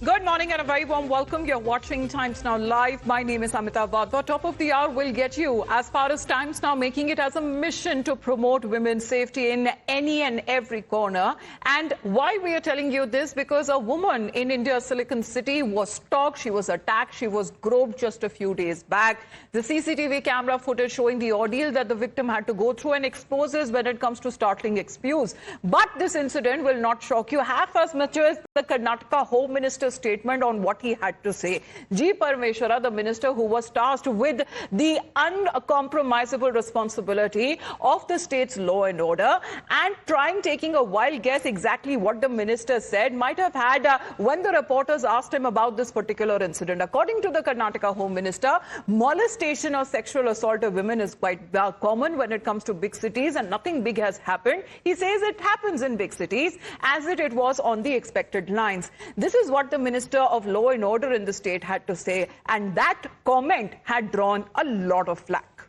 Good morning and a very warm welcome. You're watching Times Now Live. My name is Amita Vadva. Top of the hour will get you as far as Times Now making it as a mission to promote women's safety in any and every corner. And why we are telling you this? Because a woman in India's Silicon City was stalked, she was attacked, she was groped just a few days back. The CCTV camera footage showing the ordeal that the victim had to go through and exposes when it comes to startling abuse. But this incident will not shock you half as much as the Karnataka Home Minister's statement on what he had to say. G. Parameswara, the minister who was tasked with the uncompromisable responsibility of the state's law and order, and taking a wild guess exactly what the minister said, might have had when the reporters asked him about this particular incident. According to the Karnataka Home Minister, molestation or sexual assault of women is quite common when it comes to big cities, and nothing big has happened. He says it happens in big cities as it was on the expected lines. This is what the Minister of Law and Order in the state had to say, and that comment had drawn a lot of flack.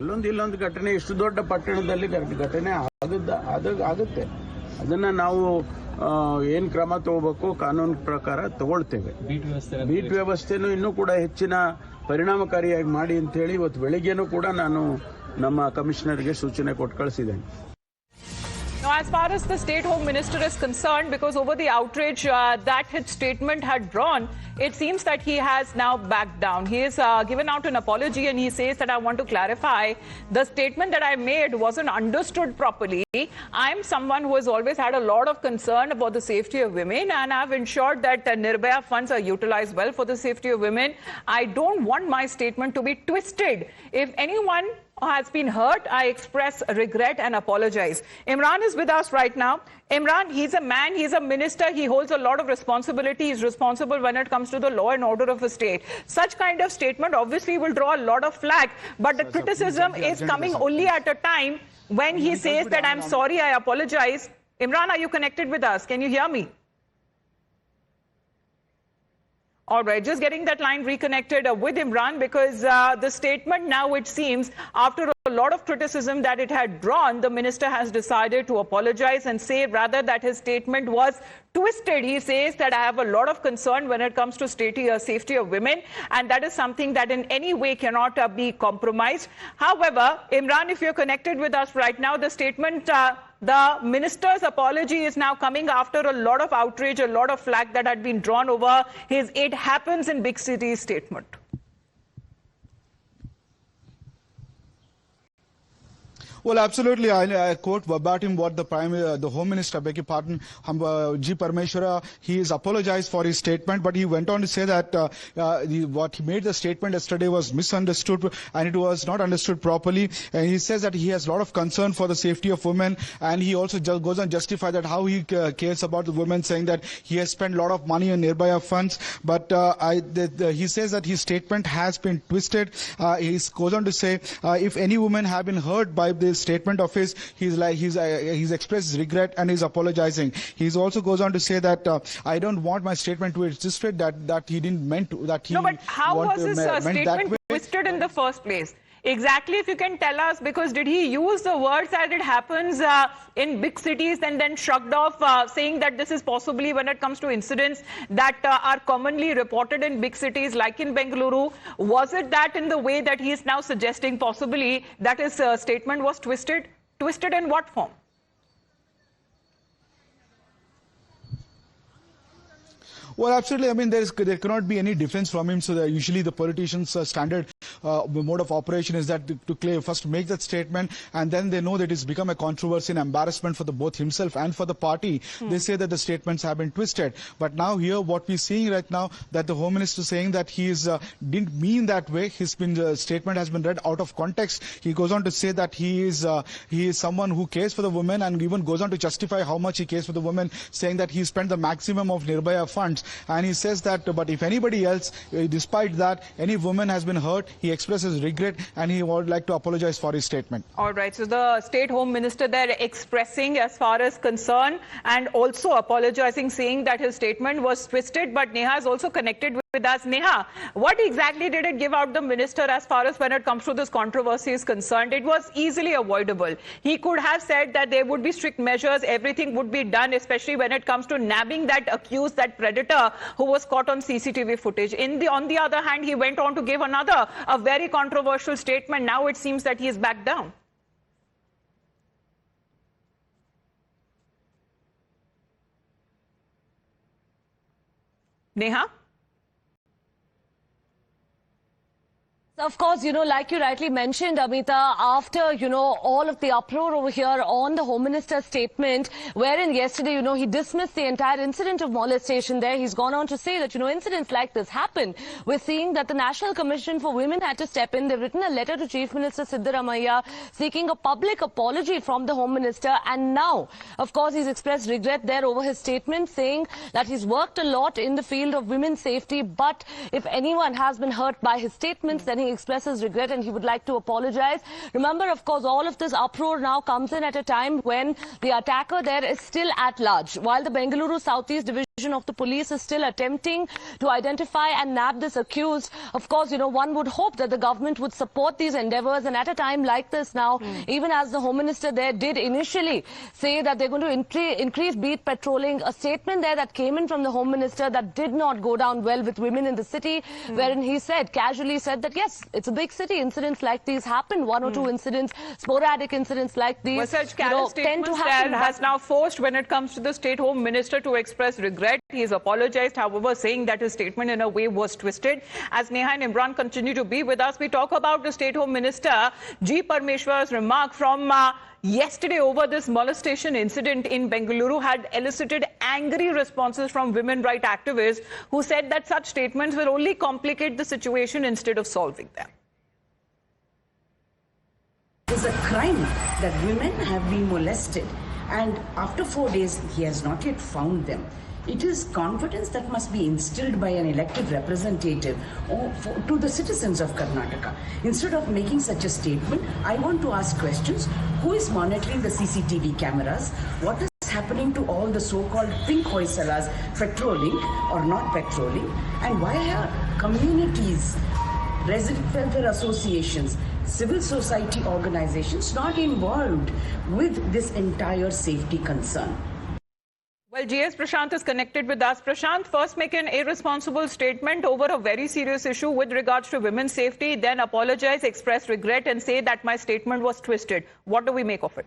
ಇಲ್ಲೊಂದು ಘಟನೆ ಎಷ್ಟು ದೊಡ್ಡ ಪಟ್ಟಣದಲ್ಲಿ ಘಟನೆ ಆಗುತ್ತೆ ಅದನ್ನ ನಾವು ಏನು ಕ್ರಮ ತಗೋಬೇಕು ಕಾನೂನು ಪ್ರಕಾರ ತಗೊಳ್ತೇವೆ. ಬೀಟ್ ವ್ಯವಸ್ಥೆನೂ ಇನ್ನೂ ಕೂಡ ಹೆಚ್ಚಿನ ಪರಿಣಾಮಕಾರಿಯಾಗಿ ಮಾಡಿ ಅಂತ ಹೇಳಿ ಇವತ್ತು ಬೆಳಿಗ್ಗೆನೂ ಕೂಡ ನಾನು ನಮ್ಮ ಕಮಿಷನರ್ಗೆ ಸೂಚನೆ ಕೊಟ್ಟು ಕಳಿಸಿದ್ದೇನೆ. Now, as far as the State Home Minister is concerned, because over the outrage that his statement had drawn, it seems that he has now backed down. He has given out an apology and he says that I want to clarify the statement that I made wasn't understood properly. I'm someone who has always had a lot of concern about the safety of women, and I've ensured that Nirbhaya funds are utilized well for the safety of women. I don't want my statement to be twisted. If anyone has been hurt, I express regret and apologize. Imran is with us right now. Imran, he's a man, he's a minister, he holds a lot of responsibility. He's responsible when it comes to the law and order of a state. Such kind of statement obviously will draw a lot of flack, but the criticism is coming only at a time when he says that I'm sorry, I apologize. Imran, are you connected with us? Can you hear me? All right, just getting that line reconnected with Imran, because the statement now, it seems, after a lot of criticism that it had drawn, the minister has decided to apologize and say rather that his statement was twisted. He says that I have a lot of concern when it comes to safety of women, and that is something that in any way cannot be compromised. However, Imran, if you're connected with us right now, the statement, the minister's apology is now coming after a lot of outrage, a lot of flack that had been drawn over his "it happens in big cities" statement. Well, absolutely. I quote verbatim what the Home Minister, beg your pardon, G. Parameswara, he has apologized for his statement, but he went on to say that what he made the statement yesterday was misunderstood and it was not understood properly. And he says that he has a lot of concern for the safety of women, and he also goes on to justify that how he cares about the women, saying that he has spent a lot of money on Nirbhaya funds. But he says that his statement has been twisted. He goes on to say if any women have been hurt by this statement of his, he's expressed regret and he's apologizing. He also goes on to say that I don't want my statement to be twisted, that he didn't meant to, that he no, but how was his statement twisted in the first place? Exactly, if you can tell us, because did he use the words that it happens in big cities and then shrugged off, saying that this is possibly when it comes to incidents that are commonly reported in big cities like in Bengaluru? Was it that in the way that he is now suggesting possibly that his statement was twisted? Twisted in what form? Well, absolutely. I mean, there cannot be any difference from him. So usually the politicians' standard mode of operation is that to first make that statement, and then they know that it's become a controversy and embarrassment for both himself and for the party. They say that the statements have been twisted. But now here, what we're seeing right now, that the Home Minister saying that he didn't mean that way. The statement has been read out of context. He goes on to say that he is someone who cares for the women, and even goes on to justify how much he cares for the women, saying that he spent the maximum of Nirbhaya funds. And he says that, but if anybody else, despite that, any woman has been hurt, he expresses regret and he would like to apologize for his statement. All right. So the State Home Minister there expressing as far as concern and also apologizing, saying that his statement was twisted. But Neha is also connected with with us. Neha, what exactly did it give out the minister as far as when it comes to this controversy is concerned? It was easily avoidable. He could have said that there would be strict measures, everything would be done, especially when it comes to nabbing that accused, that predator who was caught on CCTV footage. On the other hand, he went on to give a very controversial statement. Now it seems that he is back down. Neha? Of course, like you rightly mentioned, Amita, after, all of the uproar over here on the Home Minister's statement, wherein yesterday, he dismissed the entire incident of molestation there. He's gone on to say that, incidents like this happen. We're seeing that the National Commission for Women had to step in. They've written a letter to Chief Minister Siddaramaiah seeking a public apology from the Home Minister. And now, of course, he's expressed regret there over his statement, saying that he's worked a lot in the field of women's safety. But if anyone has been hurt by his statements, then he expresses regret and he would like to apologize. Remember, of course, all of this uproar now comes in at a time when the attacker there is still at large. While the Bengaluru Southeast Division of the police is still attempting to identify and nab this accused, of course, one would hope that the government would support these endeavors. And at a time like this now, even as the Home Minister there did initially say that they're going to increase beat patrolling, a statement there that came in from the Home Minister that did not go down well with women in the city, wherein he casually said that yes, it's a big city. Incidents like these happen. One or two incidents, sporadic incidents like these, well, such tend to happen. Has now forced, when it comes to the State Home Minister, to express regret. He has apologized, however, saying that his statement in a way was twisted. As Neha and Imran continue to be with us, we talk about the State Home Minister G. Parmeshwar's remark from yesterday over this molestation incident in Bengaluru had elicited angry responses from women rights activists who said that such statements will only complicate the situation instead of solving them. It's a crime that women have been molested, and after 4 days he has not yet found them. It is confidence that must be instilled by an elected representative to the citizens of Karnataka. Instead of making such a statement, I want to ask questions. Who is monitoring the CCTV cameras? What is happening to all the so-called pink hoysalas patrolling or not patrolling? And why are communities, resident welfare associations, civil society organizations not involved with this entire safety concern? Well, GS Prashant is connected with us. Prashant, first make an irresponsible statement over a very serious issue with regards to women's safety, then apologize, express regret and say that my statement was twisted. What do we make of it?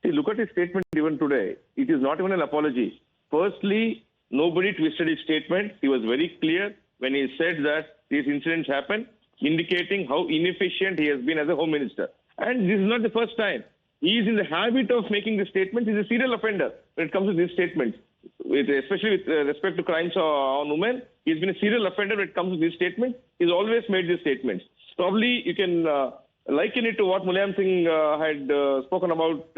See, look at his statement even today. It is not even an apology. Firstly, nobody twisted his statement. He was very clear when he said that these incidents happened, indicating how inefficient he has been as a Home Minister. And this is not the first time. He is in the habit of making the statements. He's a serial offender when it comes to these statements, especially with respect to crimes on women. He's been a serial offender when it comes to these statements. He's always made these statements. Probably you can liken it to what Mulayam Singh had spoken about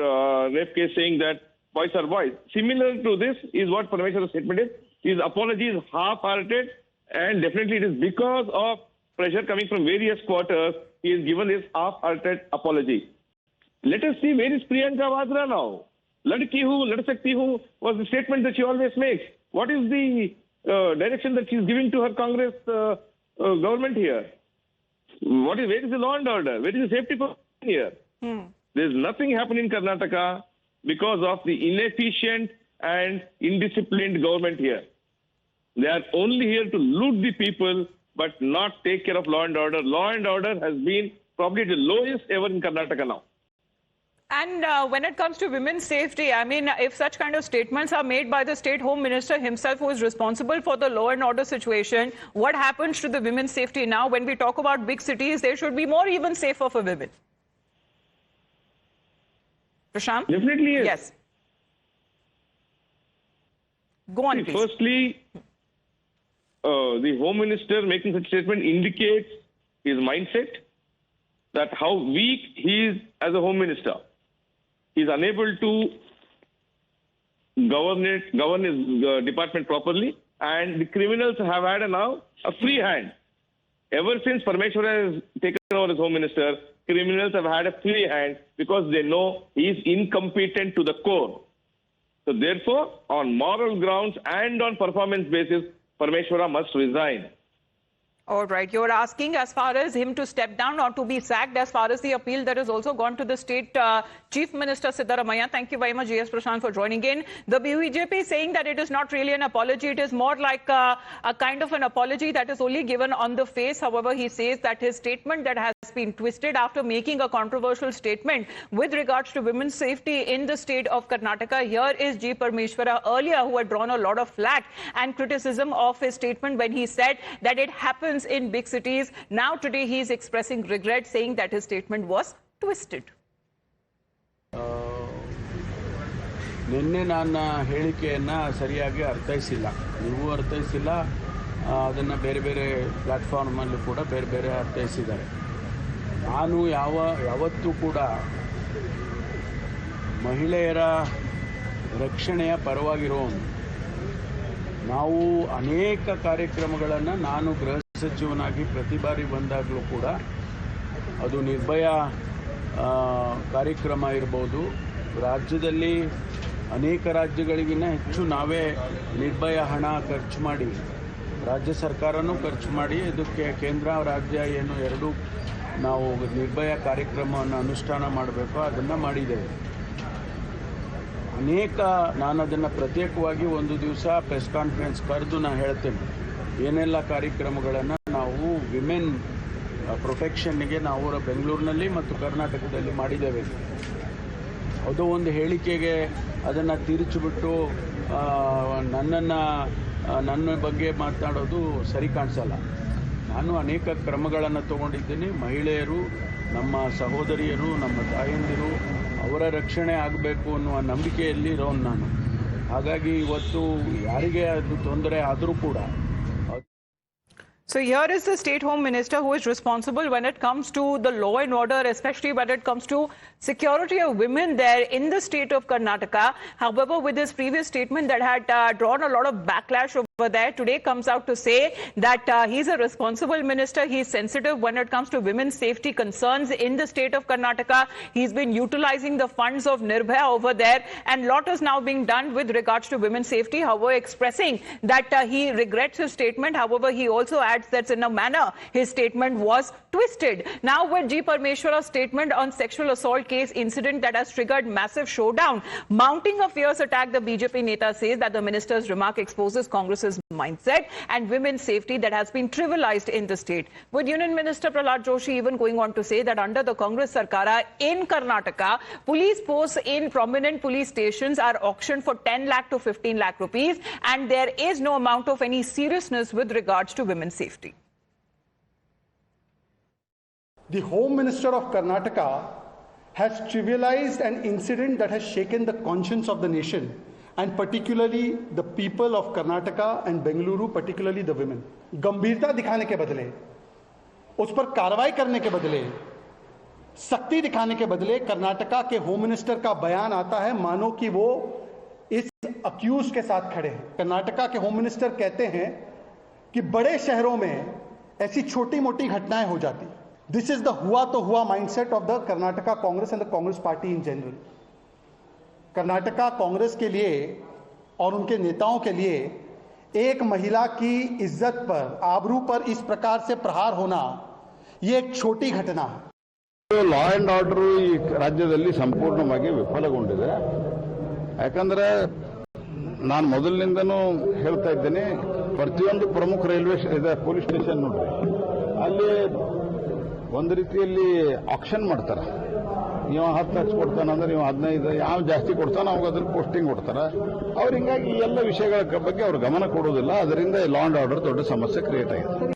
rape case, saying that boys are boys. Similar to this is what Parmeshwar's statement is. His apology is half-hearted, and definitely it is because of pressure coming from various quarters. He has given this half-hearted apology. Let us see, where is Priyanka Vadra now? Ladki hu, lad sakti hu was the statement that she always makes. What is the direction that she is giving to her Congress government here? Where is the law and order? Where is the safety here? There is nothing happening in Karnataka because of the inefficient and indisciplined government here. They are only here to loot the people, but not take care of law and order. Law and order has been probably the lowest ever in Karnataka now. And when it comes to women's safety, I mean, if such kind of statements are made by the State Home Minister himself, who is responsible for the law and order situation, what happens to the women's safety now? When we talk about big cities, they should be more even safer for women. Prashant? Definitely yes. Yes. Go on, please. Firstly, the Home Minister making such statement indicates his mindset, that how weak he is as a Home Minister. He is unable to govern his department properly, and the criminals have had now a free hand. Ever since Parmeshwar has taken over as Home Minister, criminals have had a free hand because they know he is incompetent to the core. So therefore, on moral grounds and on performance basis, Parmeshwara must resign. All right. You're asking as far as him to step down or to be sacked. As far as the appeal that has also gone to the state Chief Minister Siddaramaiah. Thank you very much, G.S. Prashant, for joining in. The BJP is saying that it is not really an apology. It is more like a kind of an apology that is only given on the face. However, he says that his statement that has been twisted after making a controversial statement with regards to women's safety in the state of Karnataka. Here is G. Parmeshwara earlier, who had drawn a lot of flack and criticism of his statement when he said that it happens in big cities. Now today he is expressing regret, saying that his statement was twisted. ನಿನ್ನೆ ನನ್ನ ಹೇಳಿಕೆಯನ್ನು ಸರಿಯಾಗಿ ಅರ್ಥೈಸಿಲ್ಲ, ನೀವು ಅರ್ಥೈಸಿಲ್ಲ, ಅದನ್ನು ಬೇರೆ ಬೇರೆ ಪ್ಲಾಟ್ಫಾರ್ಮಲ್ಲೂ ಕೂಡ ಬೇರೆ ಬೇರೆ ಅರ್ಥೈಸಿದ್ದಾರೆ. ನಾನು ಯಾವತ್ತೂ ಕೂಡ ಮಹಿಳೆಯರ ರಕ್ಷಣೆಯ ಪರವಾಗಿರೋನು. ನಾವು ಅನೇಕ ಕಾರ್ಯಕ್ರಮಗಳನ್ನು ನಾನು ಗೃಹ ಸಚಿವನಾಗಿ ಪ್ರತಿ ಬಾರಿ ಬಂದಾಗಲೂ ಕೂಡ ಅದು ನಿರ್ಭಯ ಕಾರ್ಯಕ್ರಮ ಇರ್ಬೋದು, ರಾಜ್ಯದಲ್ಲಿ ಅನೇಕ ರಾಜ್ಯಗಳಿಗಿಂತ ಹೆಚ್ಚು ನಾವೇ ನಿರ್ಭಯ ಹಣ ಖರ್ಚು ಮಾಡಿ, ರಾಜ್ಯ ಸರ್ಕಾರನೂ ಖರ್ಚು ಮಾಡಿ ಇದಕ್ಕೆ ಕೇಂದ್ರ ರಾಜ್ಯ ಏನು ಎರಡೂ ನಾವು ನಿರ್ಭಯ ಕಾರ್ಯಕ್ರಮವನ್ನು ಅನುಷ್ಠಾನ ಮಾಡಬೇಕು, ಅದನ್ನು ಮಾಡಿದ್ದೇವೆ. ನಾನು ಅದನ್ನು ಪ್ರತ್ಯೇಕವಾಗಿ ಒಂದು ದಿವಸ ಪ್ರೆಸ್ ಕಾನ್ಫರೆನ್ಸ್ ಕರೆದು ನಾನು ಹೇಳ್ತೇನೆ ಏನೆಲ್ಲ ಕಾರ್ಯಕ್ರಮಗಳನ್ನು ನಾವು ವಿಮೆನ್ ಪ್ರೊಟೆಕ್ಷನ್ಗೆ ನಾವು ಬೆಂಗಳೂರಿನಲ್ಲಿ ಮತ್ತು ಕರ್ನಾಟಕದಲ್ಲಿ ಮಾಡಿದ್ದೇವೆ. ಅದು ಒಂದು ಹೇಳಿಕೆಗೆ ಅದನ್ನು ತಿರುಚಿಬಿಟ್ಟು ನನ್ನ ಬಗ್ಗೆ ಮಾತನಾಡೋದು ಸರಿ ಕಾಣಿಸಲ್ಲ. ನಾನು ಅನೇಕ ಕ್ರಮಗಳನ್ನು ತಗೊಂಡಿದ್ದೀನಿ. ಮಹಿಳೆಯರು, ನಮ್ಮ ಸಹೋದರಿಯರು, ನಮ್ಮ ತಾಯಂದಿರು, ಅವರ ರಕ್ಷಣೆ ಆಗಬೇಕು ಅನ್ನುವ ನಂಬಿಕೆಯಲ್ಲಿ ಇರೋನು ನಾನು. ಹಾಗಾಗಿ ಇವತ್ತು ಯಾರಿಗೆ ಅದು ತೊಂದರೆ ಆದರೂ ಕೂಡ. So here is the State Home Minister who is responsible when it comes to the law and order, especially when it comes to security of women there in the state of Karnataka. However, with his previous statement that had drawn a lot of backlash over there, today comes out to say that he's a responsible minister. He's sensitive when it comes to women's safety concerns in the state of Karnataka. He's been utilizing the funds of Nirbhaya over there, and lot is now being done with regards to women's safety. However, expressing that he regrets his statement. However, he also adds that in a manner his statement was twisted. Now with G. Parmeshwara's statement on sexual assault case incident that has triggered massive showdown, mounting a fierce attack, the BJP Neta says that the minister's remark exposes Congress's mindset and women's safety that has been trivialized in the state. With Union Minister Prahlad Joshi even going on to say that under the Congress Sarkara in Karnataka, police posts in prominent police stations are auctioned for 10 lakh to 15 lakh rupees, and there is no amount of any seriousness with regards to women's safety. The Home Minister of Karnataka has trivialized an incident that has shaken the conscience of the nation, and particularly the people of Karnataka and Bengaluru, particularly the women. गंभीरता दिखाने के बदले, उस पर कार्रवाई करने के बदले, सख्ती दिखाने के बदले कर्नाटका के होम मिनिस्टर का बयान आता है मानो कि वो इस अक्यूज के साथ खड़े हैं. कर्नाटका के होम मिनिस्टर कहते हैं कि बड़े शहरों में ऐसी छोटी मोटी घटनाएं हो जाती. दिस इज द हुआ तो हुआ mindset of the Karnataka Congress and the Congress party in general. Karnataka Congress के लिए और उनके नेताओं के लिए एक महिला की इज्जत पर, आबरू पर इस प्रकार से प्रहार होना ये एक छोटी घटना है. ಲಾ ಅಂಡ್ ಆರ್ಡರ್ ಈ ರಾಜ್ಯದಲ್ಲಿ ಸಂಪೂರ್ಣವಾಗಿ ವಿಫಲಗೊಂಡಿದೆ. ಯಾಕಂದ್ರೆ ನಾನು ಮೊದಲಿನಿಂದನೂ ಹೇಳ್ತಾ ಇದ್ದೇನೆ, ಪ್ರತಿಯೊಂದು ಪ್ರಮುಖ ರೈಲ್ವೆ ಪೊಲೀಸ್ ಸ್ಟೇಷನ್ ನೋಡ್ರಿ, ಅಲ್ಲಿ ಒಂದು ರೀತಿಯಲ್ಲಿ ಆಕ್ಷನ್ ಮಾಡ್ತಾರೆ. ಇವ 10 ಲಕ್ಷ ಕೊಡ್ತಾನಂದ್ರೆ ಇವ 15, ಯಾವ ಜಾಸ್ತಿ ಕೊಡ್ತಾನೆ ಅವಾಗ ಅದ್ರ ಪೋಸ್ಟಿಂಗ್ ಕೊಡ್ತಾರೆ. ಅವ್ರು ಹಿಂಗಾಗಿ ಈ ಎಲ್ಲ ವಿಷಯಗಳ ಬಗ್ಗೆ ಅವ್ರು ಗಮನ ಕೊಡೋದಿಲ್ಲ. ಅದರಿಂದ ಲಾ ಅಂಡ್ ಆರ್ಡರ್ ದೊಡ್ಡ ಸಮಸ್ಯೆ ಕ್ರಿಯೇಟ್ ಆಗಿದೆ.